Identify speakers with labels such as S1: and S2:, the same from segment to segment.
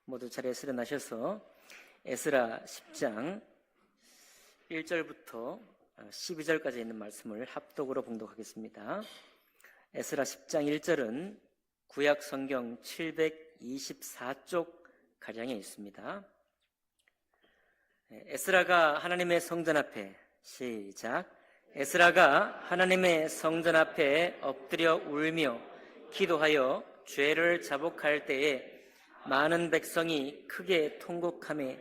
S1: 모두 자리에 일어나셔서 에스라 10장 1절부터 12절까지 있는 말씀을 합독으로 봉독하겠습니다. 에스라 10장 1절은 구약 성경 724쪽 가량에 있습니다. 에스라가 하나님의 성전 앞에 시작. 에스라가 하나님의 성전 앞에 엎드려 울며 기도하여 죄를 자복할 때에 많은 백성이 크게 통곡하며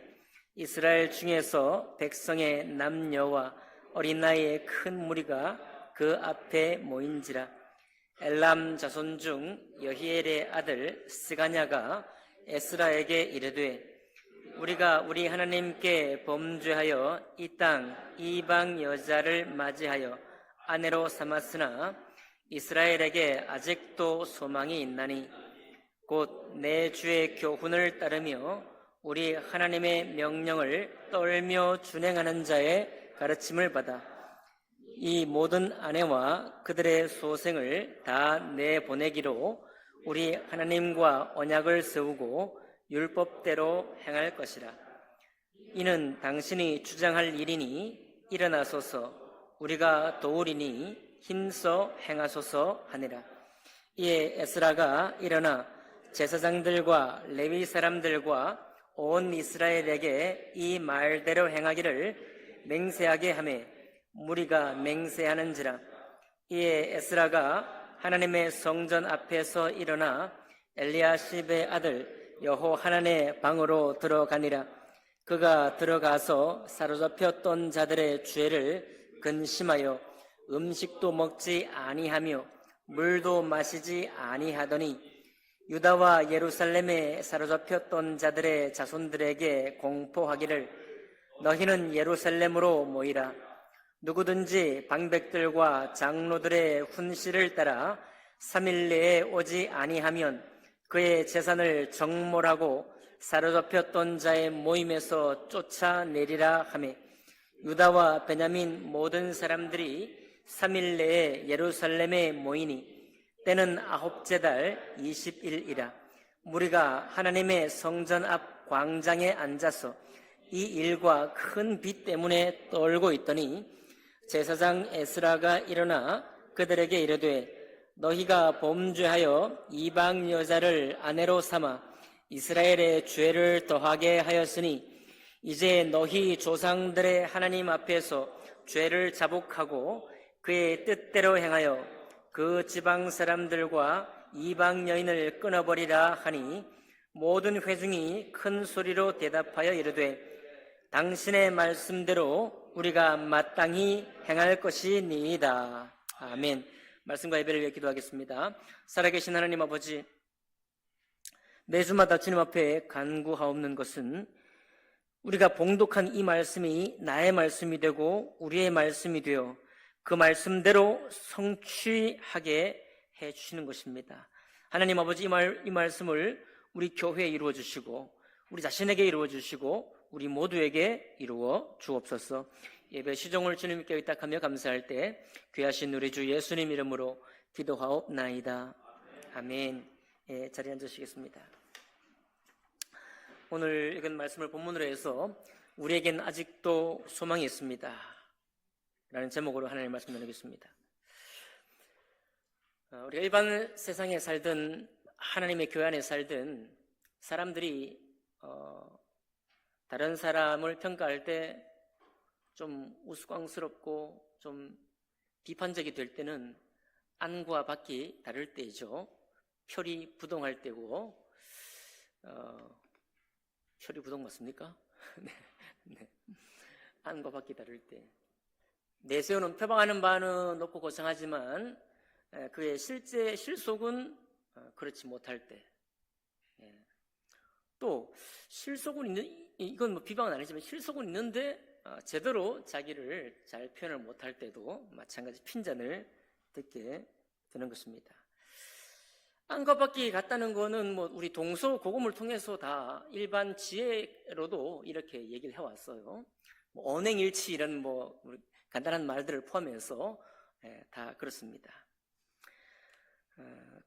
S1: 이스라엘 중에서 백성의 남녀와 어린 나이의 큰 무리가 그 앞에 모인지라. 엘람 자손 중 여히엘의 아들 스가냐가 에스라에게 이르되 우리가 우리 하나님께 범죄하여 이 땅 이방 여자를 맞이하여 아내로 삼았으나 이스라엘에게 아직도 소망이 있나니 곧 내 주의 교훈을 따르며 우리 하나님의 명령을 떨며 준행하는 자의 가르침을 받아 이 모든 아내와 그들의 소생을 다 내보내기로 우리 하나님과 언약을 세우고 율법대로 행할 것이라. 이는 당신이 주장할 일이니 일어나소서 우리가 도우리니 힘써 행하소서 하니라. 이에 에스라가 일어나 제사장들과 레위 사람들과 온 이스라엘에게 이 말대로 행하기를 맹세하게 하며 무리가 맹세하는지라. 이에 에스라가 하나님의 성전 앞에서 일어나 엘리야십의 아들 여호하난의 방으로 들어가니라. 그가 들어가서 사로잡혔던 자들의 죄를 근심하여 음식도 먹지 아니하며 물도 마시지 아니하더니 유다와 예루살렘에 사로잡혔던 자들의 자손들에게 공포하기를 너희는 예루살렘으로 모이라. 누구든지 방백들과 장로들의 훈시를 따라 3일 내에 오지 아니하면 그의 재산을 정몰하고 사로잡혔던 자의 모임에서 쫓아내리라 하며 유다와 베냐민 모든 사람들이 3일 내에 예루살렘에 모이니 때는 9째 달 20일이라. 무리가 하나님의 성전 앞 광장에 앉아서 이 일과 큰 비 때문에 떨고 있더니 제사장 에스라가 일어나 그들에게 이르되 너희가 범죄하여 이방 여자를 아내로 삼아 이스라엘의 죄를 더하게 하였으니 이제 너희 조상들의 하나님 앞에서 죄를 자복하고 그의 뜻대로 행하여 그 지방 사람들과 이방 여인을 끊어버리라 하니 모든 회중이 큰 소리로 대답하여 이르되 당신의 말씀대로 우리가 마땅히 행할 것이니이다. 아멘. 말씀과 예배를 위해 기도하겠습니다. 살아계신 하나님 아버지, 매주마다 주님 앞에 간구하옵는 것은 우리가 봉독한 이 말씀이 나의 말씀이 되고 우리의 말씀이 되어 그 말씀대로 성취하게 해주시는 것입니다. 하나님 아버지, 이 말씀을 우리 교회에 이루어 주시고 우리 자신에게 이루어 주시고 우리 모두에게 이루어 주옵소서. 예배 시종을 주님께 의탁하며 감사할 때 귀하신 우리 주 예수님 이름으로 기도하옵나이다. 아멘. 예, 자리에 앉으시겠습니다. 오늘 읽은 말씀을 본문으로 해서 우리에겐 아직도 소망이 있습니다 라는 제목으로 하나님의 말씀 나누겠습니다. 우리가 일반 세상에 살든 하나님의 교회 안에 살든 사람들이 다른 사람을 평가할 때 좀 우스꽝스럽고 좀 비판적이 될 때는 안과 밖이 다를 때이죠. 표리 부동할 때고, 표리 부동 맞습니까? 네. 안과 밖이 다를 때. 내세우는 표방하는 바는 높고 고상하지만 그의 실제 실속은 그렇지 못할 때. 또 실속은 있는, 이건 뭐 비방은 아니지만 실속은 있는데 제대로 자기를 잘 표현을 못할 때도 마찬가지 핀잔을 듣게 되는 것입니다. 안과 밖이 같다는 거는 뭐 우리 동서고금을 통해서 다 일반 지혜로도 이렇게 얘기를 해왔어요. 뭐 언행일치 이런 뭐 간단한 말들을 포함해서 다 그렇습니다.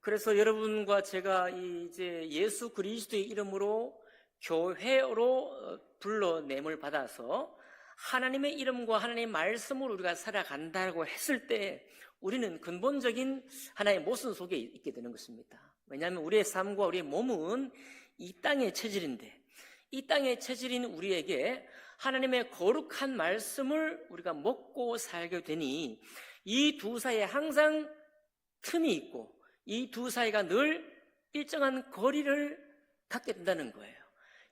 S1: 그래서 여러분과 제가 이제 예수 그리스도의 이름으로 교회로 불러냄을 받아서 하나님의 이름과 하나님의 말씀으로 우리가 살아간다고 했을 때 우리는 근본적인 하나의 모순 속에 있게 되는 것입니다. 왜냐하면 우리의 삶과 우리의 몸은 이 땅의 체질인데 이 땅의 체질인 우리에게 하나님의 거룩한 말씀을 우리가 먹고 살게 되니 이 두 사이에 항상 틈이 있고 이 두 사이가 늘 일정한 거리를 갖게 된다는 거예요.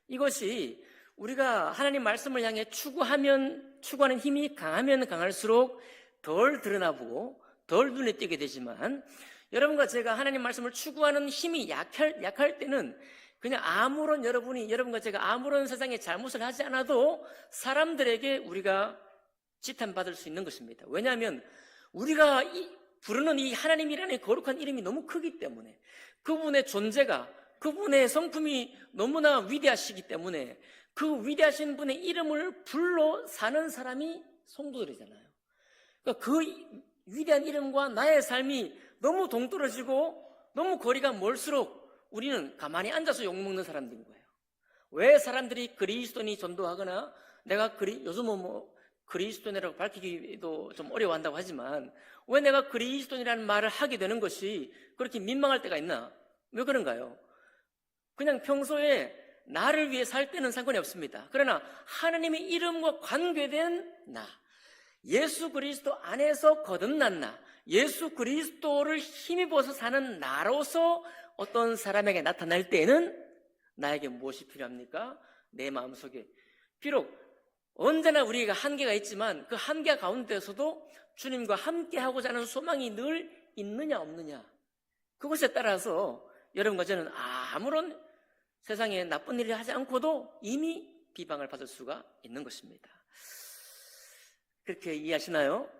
S1: 이것이 우리가 하나님 말씀을 향해 추구하는 힘이 강하면 강할수록 덜 드러나보고 덜 눈에 띄게 되지만 여러분과 제가 하나님 말씀을 추구하는 힘이 약할 때는 그냥 여러분과 제가 아무런 세상에 잘못을 하지 않아도 사람들에게 우리가 지탄받을 수 있는 것입니다. 왜냐하면 우리가 부르는 이 하나님이라는 거룩한 이름이 너무 크기 때문에 그분의 존재가 그분의 성품이 너무나 위대하시기 때문에 그 위대하신 분의 이름을 불러 사는 사람이 성도들이잖아요. 그러니까 그 위대한 이름과 나의 삶이 너무 동떨어지고 너무 거리가 멀수록 우리는 가만히 앉아서 욕먹는 사람들인 거예요. 왜 사람들이 그리스도인이 전도하거나 내가 요즘은 그리스도인이라고 밝히기도 좀 어려워한다고 하지만 왜 내가 그리스도인이라는 말을 하게 되는 것이 그렇게 민망할 때가 있나? 왜 그런가요? 그냥 평소에 나를 위해 살 때는 상관이 없습니다. 그러나 하나님의 이름과 관계된 나, 예수 그리스도 안에서 거듭난 나, 예수 그리스도를 힘입어서 사는 나로서 어떤 사람에게 나타날 때에는 나에게 무엇이 필요합니까? 내 마음속에 비록 언제나 우리가 한계가 있지만 그 한계 가운데서도 주님과 함께하고자 하는 소망이 늘 있느냐 없느냐, 그것에 따라서 여러분과 저는 아무런 세상에 나쁜 일을 하지 않고도 이미 비방을 받을 수가 있는 것입니다. 그렇게 이해하시나요?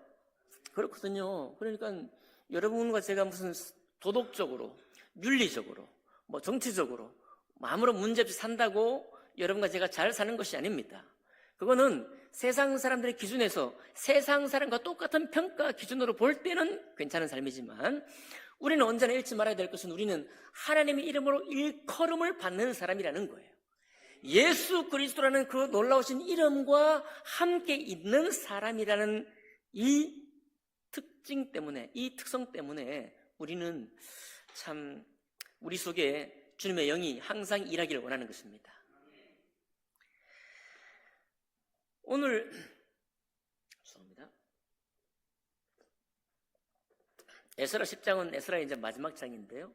S1: 그렇거든요. 그러니까 여러분과 제가 무슨 도덕적으로, 윤리적으로, 정치적으로 아무런 문제 없이 산다고 여러분과 제가 잘 사는 것이 아닙니다. 그거는 세상 사람들의 기준에서 세상 사람과 똑같은 평가 기준으로 볼 때는 괜찮은 삶이지만 우리는 언제나 잃지 말아야 될 것은 우리는 하나님의 이름으로 일컬음을 받는 사람이라는 거예요. 예수 그리스도라는 그 놀라우신 이름과 함께 있는 사람이라는 이 특징 때문에, 이 특성 때문에 우리는 참 우리 속에 주님의 영이 항상 일하기를 원하는 것입니다. 오늘 에스라 10장은 에스라의 이제 마지막 장인데요.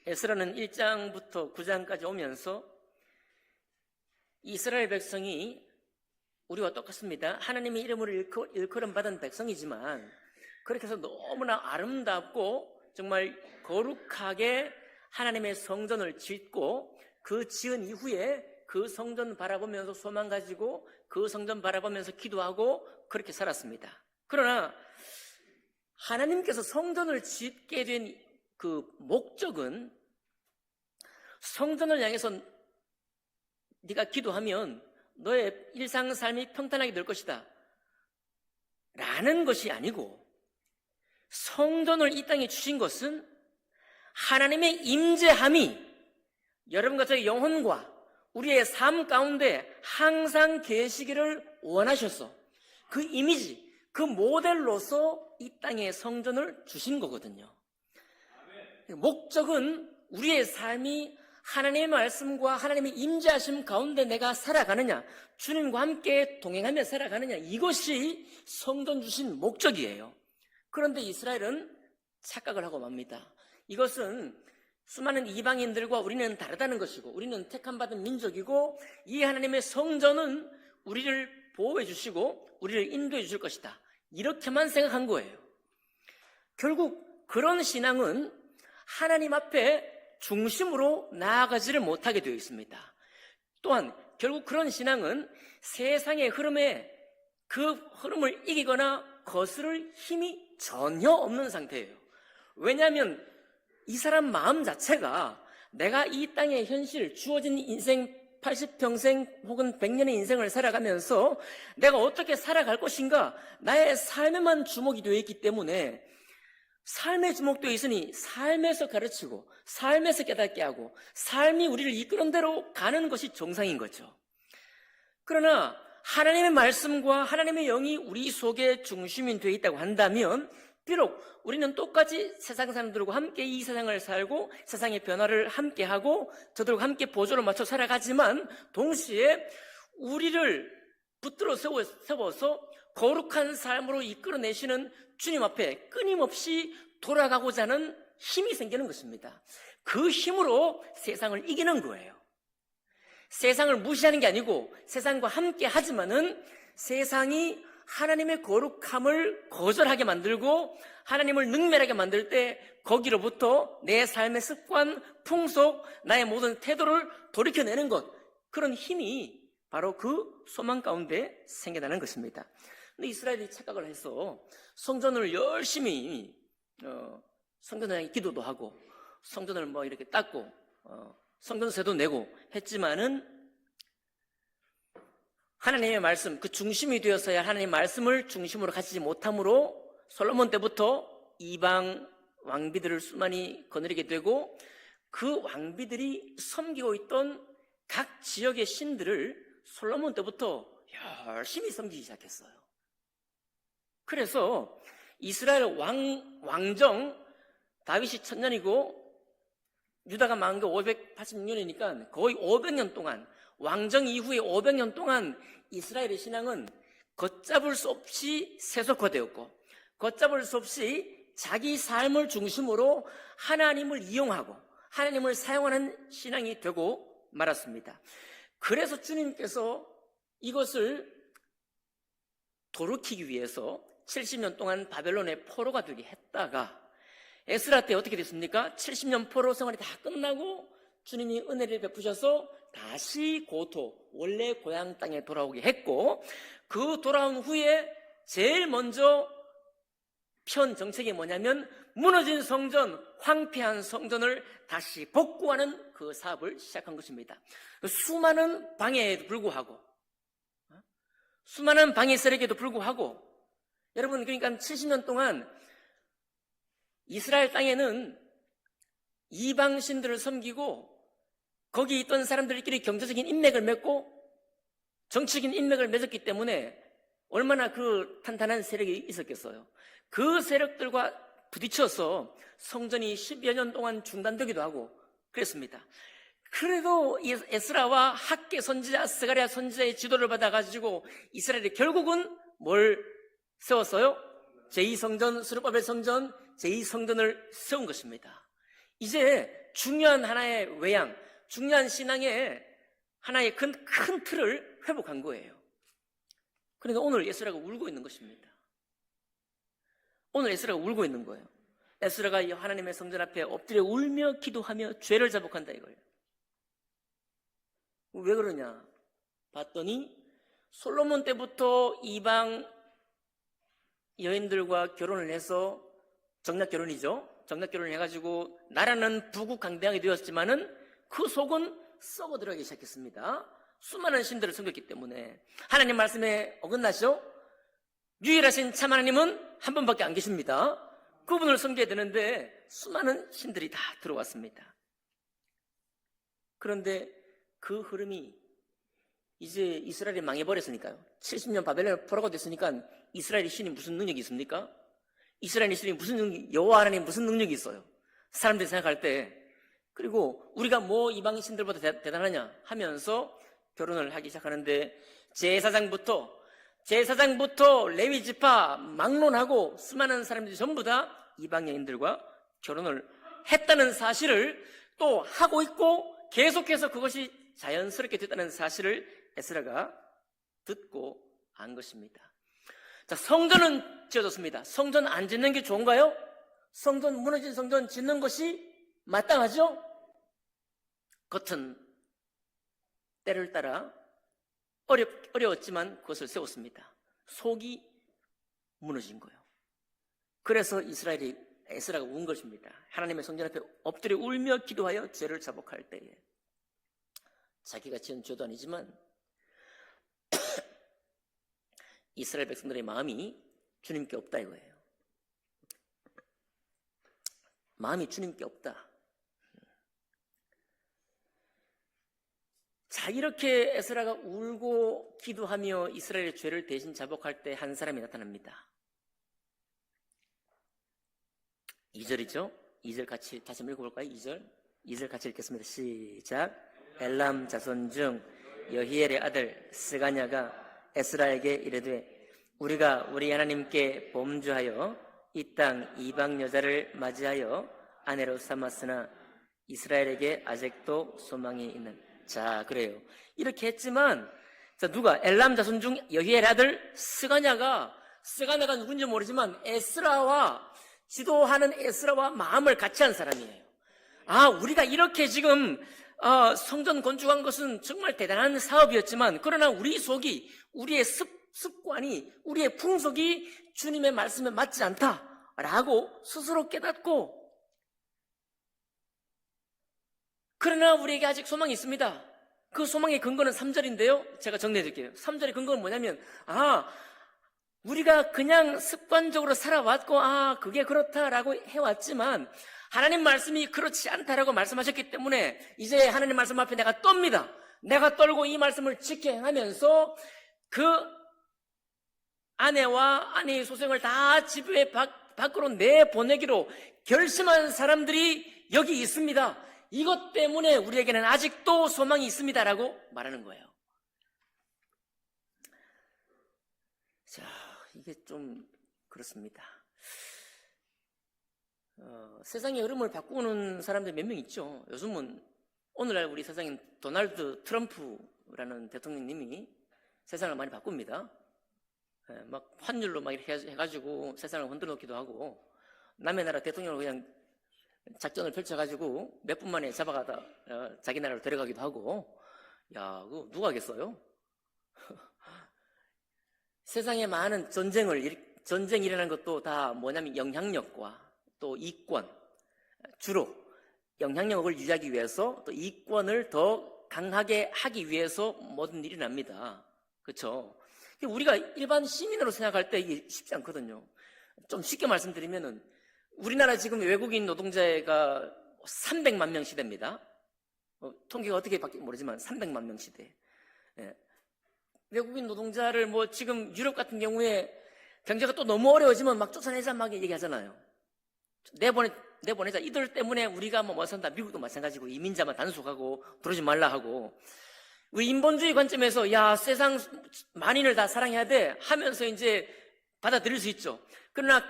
S1: 에스라는 1장부터 9장까지 오면서 이스라엘 백성이 우리와 똑같습니다. 하나님의 이름으로 일컬음 받은 백성이지만 그렇게 해서 너무나 아름답고 정말 거룩하게 하나님의 성전을 짓고 그 지은 이후에 그 성전 바라보면서 소망 가지고 그 성전 바라보면서 기도하고 그렇게 살았습니다. 그러나 하나님께서 성전을 짓게 된 그 목적은 성전을 향해서 네가 기도하면 너의 일상 삶이 평탄하게 될 것이다 라는 것이 아니고, 성전을 이 땅에 주신 것은 하나님의 임재함이 여러분과 저의 영혼과 우리의 삶 가운데 항상 계시기를 원하셔서 그 이미지, 그 모델로서 이 땅에 성전을 주신 거거든요. 목적은 우리의 삶이 하나님의 말씀과 하나님의 임재하심 가운데 내가 살아가느냐, 주님과 함께 동행하며 살아가느냐, 이것이 성전 주신 목적이에요. 그런데 이스라엘은 착각을 하고 맙니다. 이것은 수많은 이방인들과 우리는 다르다는 것이고 우리는 택함받은 민족이고 이 하나님의 성전은 우리를 보호해 주시고 우리를 인도해 주실 것이다, 이렇게만 생각한 거예요. 결국 그런 신앙은 하나님 앞에 중심으로 나아가지를 못하게 되어 있습니다. 또한 결국 그런 신앙은 세상의 흐름에 그 흐름을 이기거나 거스를 힘이 전혀 없는 상태예요. 왜냐하면 이 사람 마음 자체가 내가 이 땅의 현실, 주어진 인생 80평생 혹은 100년의 인생을 살아가면서 내가 어떻게 살아갈 것인가, 나의 삶에만 주목이 되어 있기 때문에 삶에 주목되어 있으니 삶에서 가르치고 삶에서 깨닫게 하고 삶이 우리를 이끄는 대로 가는 것이 정상인 거죠. 그러나 하나님의 말씀과 하나님의 영이 우리 속에 중심이 되어 있다고 한다면 비록 우리는 똑같이 세상 사람들과 함께 이 세상을 살고 세상의 변화를 함께하고 저들과 함께 보조를 맞춰 살아가지만 동시에 우리를 붙들어 세워서 거룩한 삶으로 이끌어내시는 주님 앞에 끊임없이 돌아가고자 하는 힘이 생기는 것입니다. 그 힘으로 세상을 이기는 거예요. 세상을 무시하는 게 아니고 세상과 함께 하지만은 세상이 하나님의 거룩함을 거절하게 만들고 하나님을 능멸하게 만들 때 거기로부터 내 삶의 습관, 풍속, 나의 모든 태도를 돌이켜내는 것, 그런 힘이 바로 그 소망 가운데 생겨나는 것입니다. 근데 이스라엘이 착각을 해서 성전을 열심히 성전에 기도도 하고 성전을 뭐 이렇게 닦고 성전세도 내고 했지만은 하나님의 말씀, 그 중심이 되었어야 하나님의 말씀을 중심으로 가지지 못함으로 솔로몬 때부터 이방 왕비들을 수많이 거느리게 되고 그 왕비들이 섬기고 있던 각 지역의 신들을 솔로몬 때부터 열심히 섬기기 시작했어요. 그래서 이스라엘 왕정 다윗이 1000년이고 유다가 망한 게 586년이니까 거의 500년 동안, 왕정 이후에 500년 동안 이스라엘의 신앙은 걷잡을 수 없이 세속화되었고 걷잡을 수 없이 자기 삶을 중심으로 하나님을 이용하고 하나님을 사용하는 신앙이 되고 말았습니다. 그래서 주님께서 이것을 돌이키기 위해서 70년 동안 바벨론의 포로가 되게 했다가 에스라 때 어떻게 됐습니까? 70년 포로 생활이 다 끝나고 주님이 은혜를 베푸셔서 다시 고토, 원래 고향 땅에 돌아오게 했고 그 돌아온 후에 제일 먼저 편 정책이 뭐냐면 무너진 성전, 황폐한 성전을 다시 복구하는 그 사업을 시작한 것입니다. 수많은 방해에도 불구하고 수많은 방해 세력에도 불구하고 여러분 그러니까 70년 동안 이스라엘 땅에는 이방 신들을 섬기고 거기 있던 사람들끼리 경제적인 인맥을 맺고 정치적인 인맥을 맺었기 때문에 얼마나 그 탄탄한 세력이 있었겠어요. 그 세력들과 부딪혀서 성전이 10여 년 동안 중단되기도 하고 그랬습니다. 그래도 에스라와 학개 선지자, 스가랴 선지자의 지도를 받아가지고 이스라엘이 결국은 뭘 세웠어요? 제2성전, 스룹바벨 성전, 제2성전을 세운 것입니다. 이제 중요한 하나의 외양, 중요한 신앙의 하나의 큰 틀을 회복한 거예요. 그러니까 오늘 에스라가 울고 있는 것입니다. 오늘 에스라가 울고 있는 거예요. 에스라가 하나님의 성전 앞에 엎드려 울며 기도하며 죄를 자복한다 이거예요. 왜 그러냐 봤더니 솔로몬 때부터 이방 여인들과 결혼을 해서 정략 결혼이죠. 정략 결혼을 해가지고 나라는 부국강대하게 되었지만은 그 속은 썩어 들어가기 시작했습니다. 수많은 신들을 섬겼기 때문에 하나님 말씀에 어긋나죠. 유일하신 참 하나님은 한 분밖에 안 계십니다. 그분을 섬겨야 되는데 수많은 신들이 다 들어왔습니다. 그런데 그 흐름이 이제 이스라엘이 망해버렸으니까요. 70년 바벨론 포로가 됐으니까 이스라엘의 신이 무슨 능력이 있습니까? 이스라엘의 신이 무슨 능력이, 여호와 하나님 무슨 능력이 있어요? 사람들이 생각할 때. 그리고 우리가 뭐 이방 신들보다 대단하냐 하면서 결혼을 하기 시작하는데 제사장부터 레위 지파 막론하고 수많은 사람들이 전부 다 이방 여인들과 결혼을 했다는 사실을 또 하고 있고 계속해서 그것이 자연스럽게 됐다는 사실을 에스라가 듣고 안 것입니다. 자, 성전은 지어졌습니다. 성전 안 짓는 게 좋은가요? 성전, 무너진 성전 짓는 것이 마땅하죠? 겉은 때를 따라 어려웠지만 그것을 세웠습니다. 속이 무너진 거예요. 그래서 에스라가 운 것입니다. 하나님의 성전 앞에 엎드려 울며 기도하여 죄를 자복할 때에 자기가 지은 죄도 아니지만 이스라엘 백성들의 마음이 주님께 없다 이거예요. 마음이 주님께 없다. 자, 이렇게 에스라가 울고 기도하며 이스라엘의 죄를 대신 자복할 때 한 사람이 나타납니다. 2절이죠. 2절 같이 다시 한번 읽어볼까요? 2절 같이 읽겠습니다. 시작. 엘람 자손 중 여히엘의 아들 스가냐가 에스라에게 이르되 우리가 우리 하나님께 범죄하여 이 땅 이방 여자를 맞이하여 아내로 삼았으나 이스라엘에게 아직도 소망이 있는. 자, 그래요. 이렇게 했지만, 자, 누가? 엘람 자손 중 여히엘의 아들 스가냐가 누군지 모르지만 지도하는 에스라와 마음을 같이 한 사람이에요. 아, 우리가 이렇게 지금 성전 건축한 것은 정말 대단한 사업이었지만, 그러나 우리 속이, 우리의 습관이, 우리의 풍속이 주님의 말씀에 맞지 않다라고 스스로 깨닫고, 그러나 우리에게 아직 소망이 있습니다. 그 소망의 근거는 3절인데요. 제가 정리해 드릴게요. 3절의 근거는 뭐냐면, 우리가 그냥 습관적으로 살아왔고, 그게 그렇다라고 해왔지만, 하나님 말씀이 그렇지 않다라고 말씀하셨기 때문에, 이제 하나님 말씀 앞에 내가 떱니다. 내가 떨고 이 말씀을 지켜 행하면서, 그 아내와 아내의 소생을 다 집에 밖으로 내보내기로 결심한 사람들이 여기 있습니다. 이것 때문에 우리에게는 아직도 소망이 있습니다라고 말하는 거예요. 자, 이게 좀 그렇습니다. 세상의 흐름을 바꾸는 사람들 몇 명 있죠. 요즘은 오늘날 우리 세상엔 도널드 트럼프라는 대통령님이 세상을 많이 바꿉니다. 막 환율로 막 이렇게 해가지고 세상을 흔들어 놓기도 하고, 남의 나라 대통령을 그냥 작전을 펼쳐가지고 몇 분 만에 잡아가다 자기 나라로 데려가기도 하고. 야, 그거 누가 하겠어요? 세상에 많은 전쟁이 일어난 것도 다 뭐냐면 영향력과 또 이권, 주로 영향력을 유지하기 위해서 또 이권을 더 강하게 하기 위해서 모든 일이 납니다. 그렇죠? 우리가 일반 시민으로 생각할 때 이게 쉽지 않거든요. 좀 쉽게 말씀드리면은, 우리나라 지금 외국인 노동자가 300만 명 시대입니다. 통계가 어떻게 바뀔지 모르지만 300만 명 시대. 외국인 노동자를 지금 유럽 같은 경우에 경제가 또 너무 어려워지면 막 쫓아내자 막 얘기하잖아요. 내보내자. 이들 때문에 우리가 못 산다. 미국도 마찬가지고 이민자만 단속하고 들어오지 말라 하고. 우리 인본주의 관점에서 세상 만인을 다 사랑해야 돼 하면서 이제 받아들일 수 있죠. 그러나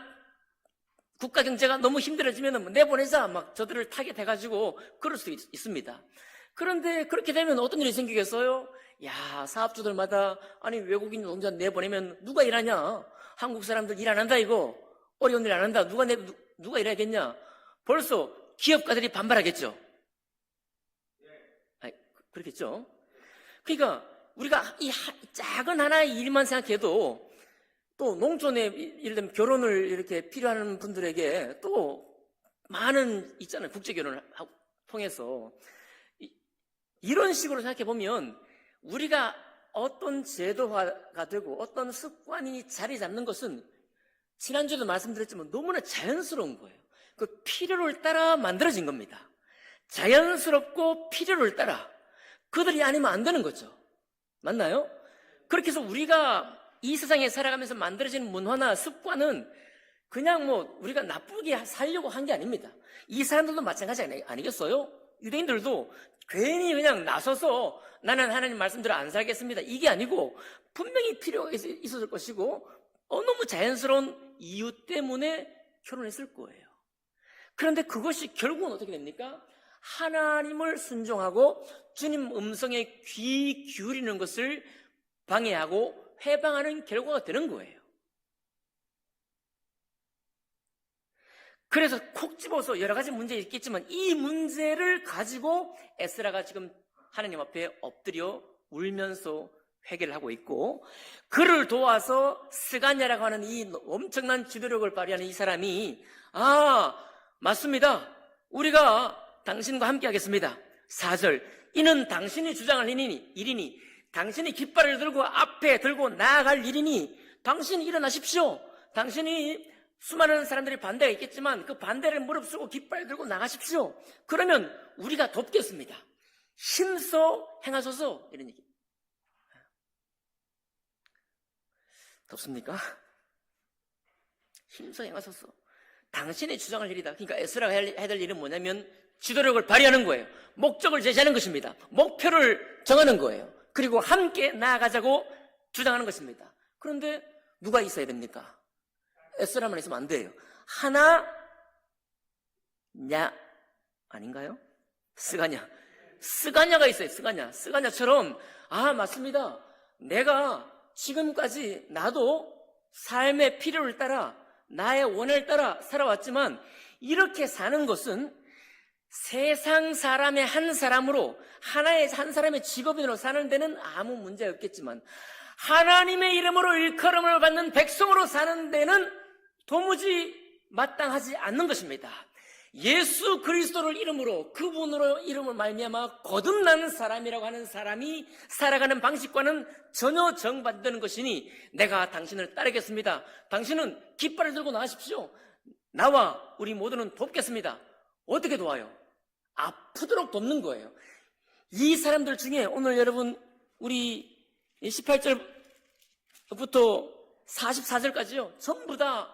S1: 국가 경제가 너무 힘들어지면 내보내자 막 저들을 타겟해가지고 그럴 수 있습니다. 그런데 그렇게 되면 어떤 일이 생기겠어요? 사업주들마다 외국인 노동자 내보내면 누가 일하냐? 한국 사람들 일 안 한다 이거. 어려운 일 안 한다. 누가 일하겠냐? 벌써 기업가들이 반발하겠죠. 그렇겠죠. 그러니까 우리가 이 작은 하나의 일만 생각해도, 또 농촌에 예를 들면 결혼을 이렇게 필요하는 분들에게 또 많은 있잖아요. 국제 결혼을 통해서. 이런 식으로 생각해 보면 우리가 어떤 제도화가 되고 어떤 습관이 자리 잡는 것은 지난주에도 말씀드렸지만 너무나 자연스러운 거예요. 그 필요를 따라 만들어진 겁니다. 자연스럽고 필요를 따라. 그들이 아니면 안 되는 거죠. 맞나요? 그렇게 해서 우리가 이 세상에 살아가면서 만들어진 문화나 습관은 그냥 우리가 나쁘게 살려고 한 게 아닙니다. 이 사람들도 마찬가지 아니겠어요? 유대인들도 괜히 그냥 나서서 나는 하나님 말씀대로 안 살겠습니다. 이게 아니고 분명히 필요가 있었을 것이고 너무 자연스러운 이유 때문에 결혼했을 거예요. 그런데 그것이 결국은 어떻게 됩니까? 하나님을 순종하고 주님 음성에 귀 기울이는 것을 방해하고 회방하는 결과가 되는 거예요. 그래서 콕 집어서 여러 가지 문제가 있겠지만 이 문제를 가지고 에스라가 지금 하나님 앞에 엎드려 울면서 회개를 하고 있고, 그를 도와서 스가냐라고 하는 이 엄청난 지도력을 발휘하는 이 사람이 맞습니다. 우리가 당신과 함께 하겠습니다. 4절. 이는 당신이 주장할 일이니 당신이 깃발을 들고 앞에 들고 나아갈 일이니 당신이 일어나십시오. 당신이 수많은 사람들이 반대가 있겠지만 그 반대를 무릅쓰고 깃발 들고 나가십시오. 그러면 우리가 돕겠습니다. 힘써 행하소서. 이런 얘기. 덥습니까? 힘써 행하소서. 당신의 주장할 일이다. 그러니까 에스라가 해야 될 일은 뭐냐면 지도력을 발휘하는 거예요. 목적을 제시하는 것입니다. 목표를 정하는 거예요. 그리고 함께 나아가자고 주장하는 것입니다. 그런데 누가 있어야 됩니까? 에스라만 있으면 안 돼요. 하나, 냐, 아닌가요? 스가냐가 있어요. 스가냐처럼, 맞습니다. 내가 지금까지 나도 삶의 필요를 따라 나의 원을 따라 살아왔지만 이렇게 사는 것은 세상 사람의 한 사람으로 한 사람의 직업인으로 사는 데는 아무 문제 없겠지만 하나님의 이름으로 일컬음을 받는 백성으로 사는 데는 도무지 마땅하지 않는 것입니다. 예수 그리스도를 이름으로 그분으로 이름을 말미암아 거듭난 사람이라고 하는 사람이 살아가는 방식과는 전혀 정반대되는 것이니 내가 당신을 따르겠습니다. 당신은 깃발을 들고 나가십시오. 나와 우리 모두는 돕겠습니다. 어떻게 도와요? 아프도록 돕는 거예요. 이 사람들 중에 오늘 여러분 우리 18절부터 44절까지요. 전부 다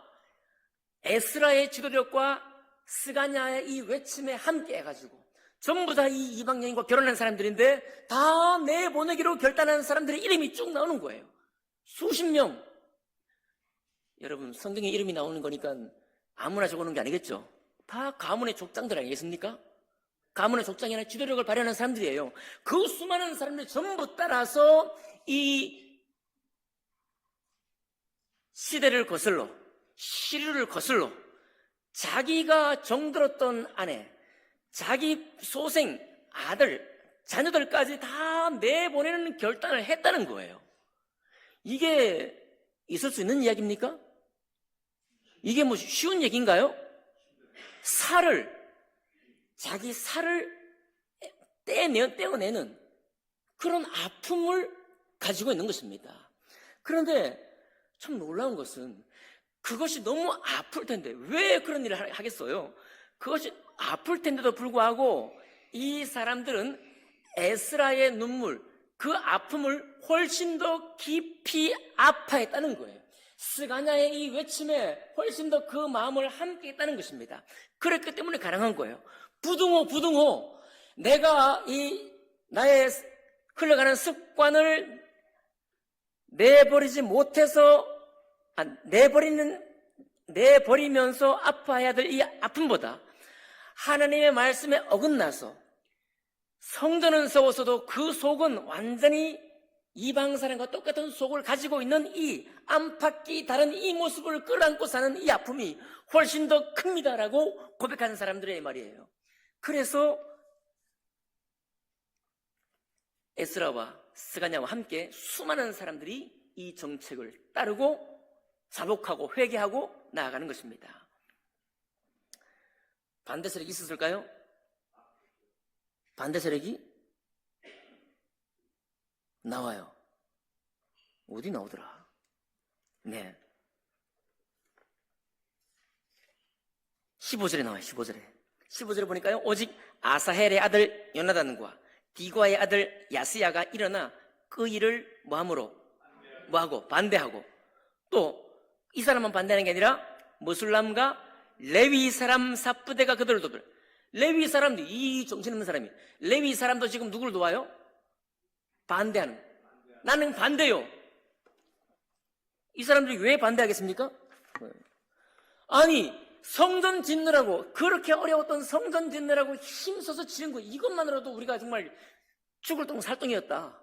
S1: 에스라의 지도력과 스가냐의 이 외침에 함께 해가지고 전부 다 이 이방 여인과 결혼한 사람들인데 다 내보내기로 결단하는 사람들의 이름이 쭉 나오는 거예요. 수십 명. 여러분 성경에 이름이 나오는 거니까 아무나 적어놓은 게 아니겠죠. 다 가문의 족장들 아니겠습니까? 가문의 족장이나 지도력을 발휘하는 사람들이에요. 그 수많은 사람들이 전부 따라서 이 시대를 거슬러 시류를 거슬러 자기가 정들었던 아내, 자기 소생, 아들, 자녀들까지 다 내보내는 결단을 했다는 거예요. 이게 있을 수 있는 이야기입니까? 이게 뭐 쉬운 얘기인가요? 자기 살을 떼어내는 그런 아픔을 가지고 있는 것입니다. 그런데 참 놀라운 것은 그것이 너무 아플 텐데 왜 그런 일을 하겠어요? 그것이 아플 텐데도 불구하고 이 사람들은 에스라의 눈물, 그 아픔을 훨씬 더 깊이 아파했다는 거예요. 스가냐의 이 외침에 훨씬 더 그 마음을 함께 했다는 것입니다. 그랬기 때문에 가능한 거예요. 부둥호 내가 이 나의 흘러가는 습관을 내버리지 못해서 내버리면서 아파해야 될 이 아픔보다 하나님의 말씀에 어긋나서 성전은 세웠어도 그 속은 완전히 이방 사람과 똑같은 속을 가지고 있는 이 안팎이 다른 이 모습을 끌어안고 사는 이 아픔이 훨씬 더 큽니다라고 고백하는 사람들의 말이에요. 그래서 에스라와 스가냐와 함께 수많은 사람들이 이 정책을 따르고 자복하고 회개하고 나아가는 것입니다. 반대 세력이 있었을까요? 반대 세력이 나와요. 어디 나오더라? 네. 15절에 나와요. 15절에 보니까요. 오직 아사헬의 아들 요나단과 디과의 아들 야스야가 일어나 그 일을 뭐하고 반대하고 또 이 사람만 반대하는 게 아니라 무슬람과 레위 사람 삽부대가 그들을 돕을. 레위 사람도 이 정신없는 사람이 레위 사람도 지금 누구를 도와요? 반대하는. 나는 반대요. 이 사람들이 왜 반대하겠습니까? 아니 성전 짓느라고 그렇게 어려웠던 성전 짓느라고 힘써서 지은 거 이것만으로도 우리가 정말 죽을 똥 살 똥이었다.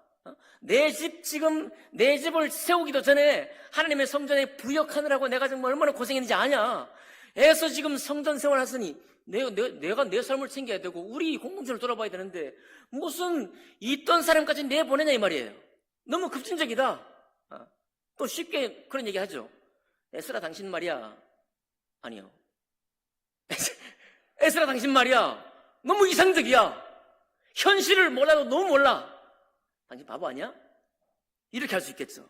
S1: 내 집을 세우기도 전에 하나님의 성전에 부역하느라고 내가 정말 얼마나 고생했는지 아냐. 애서 지금 성전 세워놨으니 내가 내 삶을 챙겨야 되고 우리 공동체를 돌아봐야 되는데 무슨 있던 사람까지 내보내냐 이 말이에요. 너무 급진적이다. 또 쉽게 그런 얘기 하죠. 에스라 당신 말이야. 아니요. 에스라 당신 말이야. 너무 이상적이야. 현실을 몰라도 너무 몰라. 당신 바보 아니야? 이렇게 할 수 있겠죠.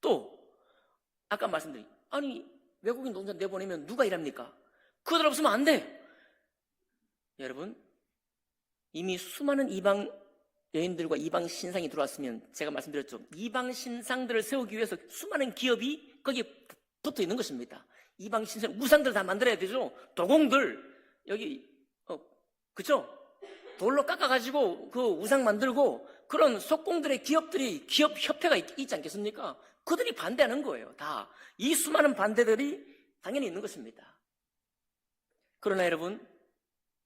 S1: 또 아까 말씀드린 아니 외국인 노동자 내보내면 누가 일합니까? 그들 없으면 안 돼. 여러분, 이미 수많은 이방 여인들과 이방 신상이 들어왔으면 제가 말씀드렸죠. 이방 신상들을 세우기 위해서 수많은 기업이 거기에 붙어 있는 것입니다. 이방 신상, 우상들 다 만들어야 되죠. 도공들, 여기, 그죠? 돌로 깎아가지고 그 우상 만들고 그런 속공들의 기업들이, 기업 협회가 있지 않겠습니까? 그들이 반대하는 거예요. 다. 이 수많은 반대들이 당연히 있는 것입니다. 그러나 여러분,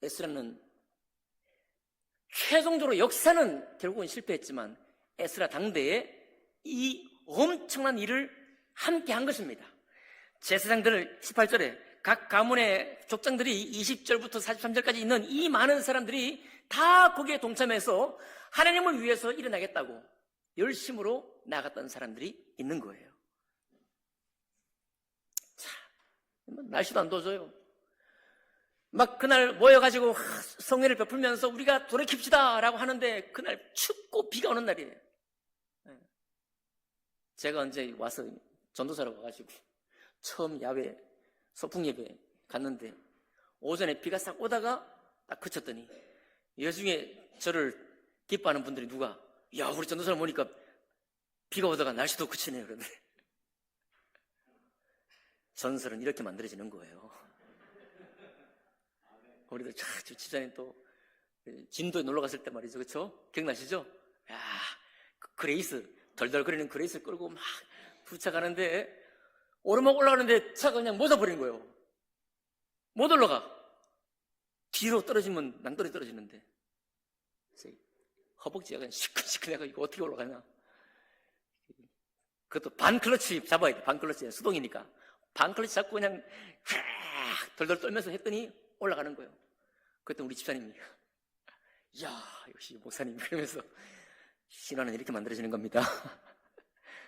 S1: 에스라는 최종적으로 역사는 결국은 실패했지만 에스라 당대에 이 엄청난 일을 함께 한 것입니다. 제사장들 18절에 각 가문의 족장들이 20절부터 43절까지 있는 이 많은 사람들이 다 거기에 동참해서 하나님을 위해서 일어나겠다고 열심으로 나갔던 사람들이 있는 거예요. 자, 날씨도 안 도와줘요. 막 그날 모여가지고 성회를 베풀면서 우리가 돌이킵시다 라고 하는데 그날 춥고 비가 오는 날이에요. 제가 언제 와서 전도사로 와가지고 처음 야외 소풍 예배 갔는데 오전에 비가 싹 오다가 딱 그쳤더니 여중에 저를 기뻐하는 분들이 누가 야 우리 전도사를 보니까 비가 오다가 날씨도 그치네요 그런데 전설은 이렇게 만들어지는 거예요. 우리도 집사님 또 진도에 놀러 갔을 때 말이죠, 그렇죠? 기억나시죠? 야, 그레이스 덜덜거리는 그레이스 끌고 막 도착하는데 오르막 올라가는데 차가 그냥 멎어버린 거예요. 못 올라가. 뒤로 떨어지면 낭떠러지 떨어지는데 허벅지가 그냥 시큰시큰해가 이거 어떻게 올라가냐? 그것도 반클러치 잡아야 돼. 반클러치 수동이니까 반클러치 잡고 그냥 덜덜 떨면서 했더니 올라가는 거예요. 그때 우리 집사님이 야 역시 목사님 그러면서 신화는 이렇게 만들어지는 겁니다.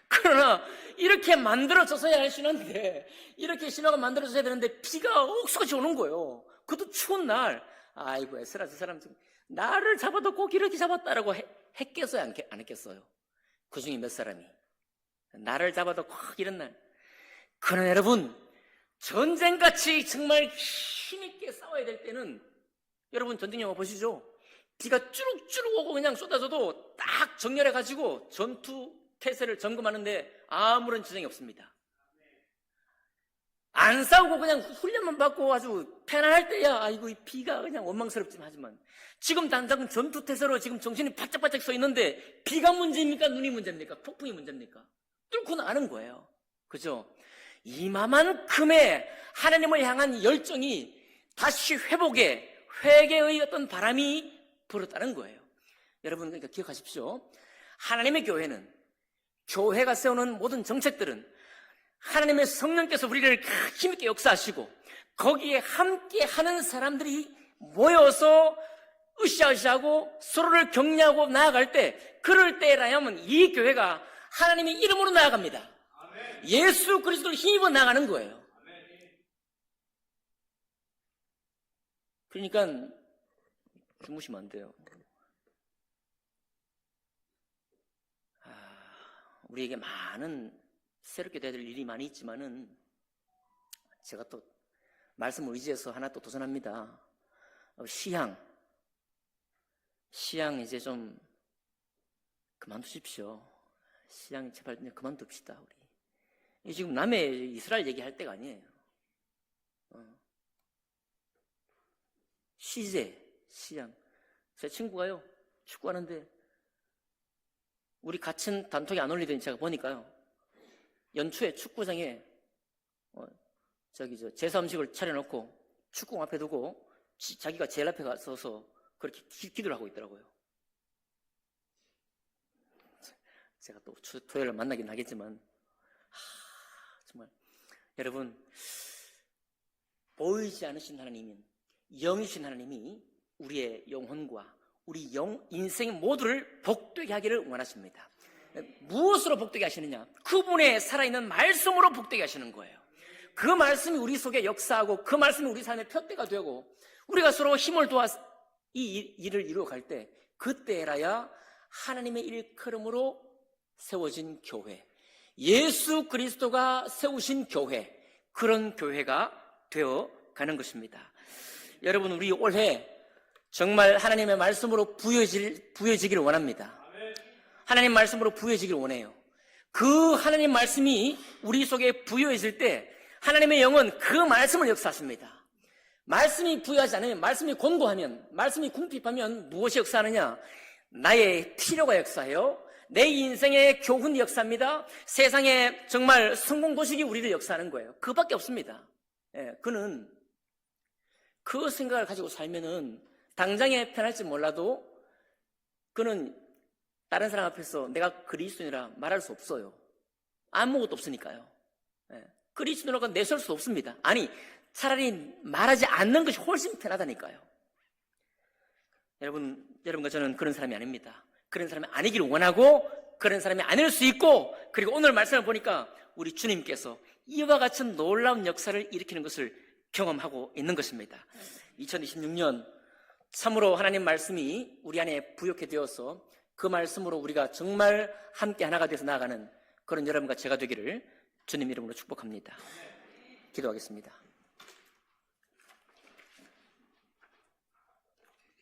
S1: 그러나 이렇게 만들어져서야 할 신화인데 이렇게 신화가 만들어져야 되는데 비가 옥수같이 오는 거예요. 그것도 추운 날 아이고 에스라 저 사람 좀 나를 잡아도 꼭 이렇게 잡았다라고 했겠어요 안 했겠어요? 그 중에 몇 사람이 나를 잡아도 꼭 이런 날. 그러나 여러분 전쟁같이 정말 힘있게 싸워야 될 때는 여러분 전쟁 영화 보시죠. 비가 쭈룩쭈룩 오고 그냥 쏟아져도 딱 정렬해가지고 전투 태세를 점검하는데 아무런 지장이 없습니다. 안 싸우고 그냥 훈련만 받고 아주 편안할 때야 아이고 이 비가 그냥 원망스럽지만 하지만 지금 당장 전투 태세로 지금 정신이 바짝바짝 서 있는데 비가 문제입니까? 눈이 문제입니까? 폭풍이 문제입니까? 뚫고 나가는 거예요. 그죠? 이마만큼의 하나님을 향한 열정이 다시 회개의 어떤 바람이 불었다는 거예요. 여러분 그러니까 기억하십시오. 하나님의 교회는 교회가 세우는 모든 정책들은 하나님의 성령께서 우리를 힘있게 역사하시고 거기에 함께 하는 사람들이 모여서 으쌰으쌰하고 서로를 격려하고 나아갈 때 그럴 때라면 이 교회가 하나님의 이름으로 나아갑니다. 예수 그리스도를 힘입어 나가는 거예요. 그러니까 주무시면 안 돼요. 우리에게 많은 새롭게 돼야 될 일이 많이 있지만은 제가 또 말씀을 의지해서 하나 또 도전합니다. 시향 이제 좀 그만두십시오. 시향 제발 그만둡시다 우리. 지금 남의 이스라엘 얘기할 때가 아니에요. 시향. 제 친구가요 축구하는데 우리 같은 단톡에 안 올리더니 제가 보니까요 연초에 축구장에 제사 음식을 차려놓고 축구공 앞에 두고 자기가 제일 앞에 가서서 그렇게 기도를 하고 있더라고요. 제가 또 토요일에 만나긴 하겠지만 정말 여러분 보이지 않으신 하나님인 영이신 하나님이 우리의 영혼과 우리 인생 모두를 복되게 하기를 원하십니다. 무엇으로 복되게 하시느냐? 그분의 살아있는 말씀으로 복되게 하시는 거예요. 그 말씀이 우리 속에 역사하고 그 말씀이 우리 삶의 표대가 되고 우리가 서로 힘을 도와 이 일을 이루어갈 때 그때라야 하나님의 일컬음으로 세워진 교회, 예수 그리스도가 세우신 교회, 그런 교회가 되어 가는 것입니다. 여러분, 우리 올해 정말 하나님의 말씀으로 부여지기를 원합니다. 하나님 말씀으로 부여지기를 원해요. 그 하나님 말씀이 우리 속에 부여해질 때 하나님의 영은 그 말씀을 역사하십니다. 말씀이 부여하지 않으면, 말씀이 공고하면, 말씀이 궁핍하면 무엇이 역사하느냐? 나의 필요가 역사해요. 내 인생의 교훈이 역사합니다. 세상에 정말 성공 도식이 우리를 역사하는 거예요. 그밖에 없습니다. 그는 그 생각을 가지고 살면은 당장에 편할지 몰라도 그는 다른 사람 앞에서 내가 그리스도인이라 말할 수 없어요. 아무것도 없으니까요. 그리스도인이라고 내세울 수 없습니다. 아니, 차라리 말하지 않는 것이 훨씬 편하다니까요. 여러분과 저는 그런 사람이 아닙니다. 그런 사람이 아니기를 원하고 그런 사람이 아닐 수 있고, 그리고 오늘 말씀을 보니까 우리 주님께서 이와 같은 놀라운 역사를 일으키는 것을 경험하고 있는 것입니다. 2026년 참으로 하나님 말씀이 우리 안에 부욕해 되어서 그 말씀으로 우리가 정말 함께 하나가 되어서 나아가는 그런 여러분과 제가 되기를 주님 이름으로 축복합니다. 기도하겠습니다.